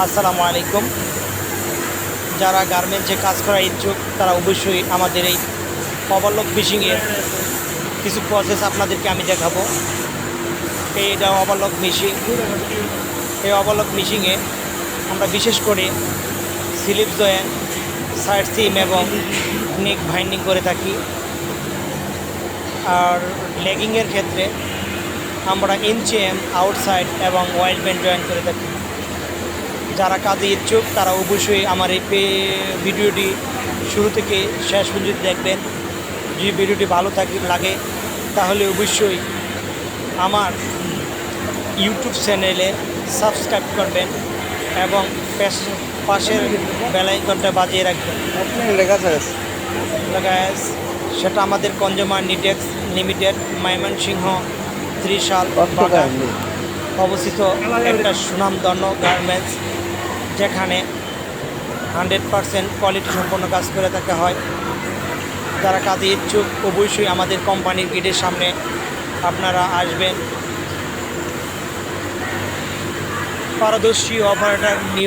আসসালামু আলাইকুম। যারা গার্মেন্টসে কাজ করার ইচ্ছুক তারা অবশ্যই আমাদের এই ওভারলক মেশিনের কিছু প্রসেস আপনাদেরকে আমি দেখাবো। এইটা ওভারলক মেশিন। এই ওভারলক মেশিনে আমরা বিশেষ করে স্লিপ জয়েন্ট, সাইড সিম এবং নেক বাইন্ডিং করে থাকি। আর লেগিংয়ের ক্ষেত্রে আমরা ইনচেম, আউটসাইড এবং ওয়াইড ব্যান্ড জয়েন করে থাকি। যারা কাজে ইচ্ছুক তারা অবশ্যই আমার এই ভিডিওটি শুরু থেকে শেষ পর্যন্ত দেখবেন। যদি ভিডিওটি ভালো লাগে তাহলে অবশ্যই আমার ইউটিউব চ্যানেলে সাবস্ক্রাইব করবেন এবং পাশের বেল আইকনটা বাজিয়ে রাখবেন। গাইস, সেটা আমাদের কনজিউমার নিডেক্স লিমিটেড, ময়মনসিংহ, ত্রিশাল বাগান অবস্থিত একটা সুনামধন্য গার্মেন্টস, যেখানে 100% কোয়ালিটি সম্পন্ন কাজ করে থাকা হয়। যারা কাজে ইচ্ছুক অবশ্যই আমাদের কোম্পানির গেটের সামনে আপনারা আসবেন। পারদর্শী অপারেটর নিয়োগ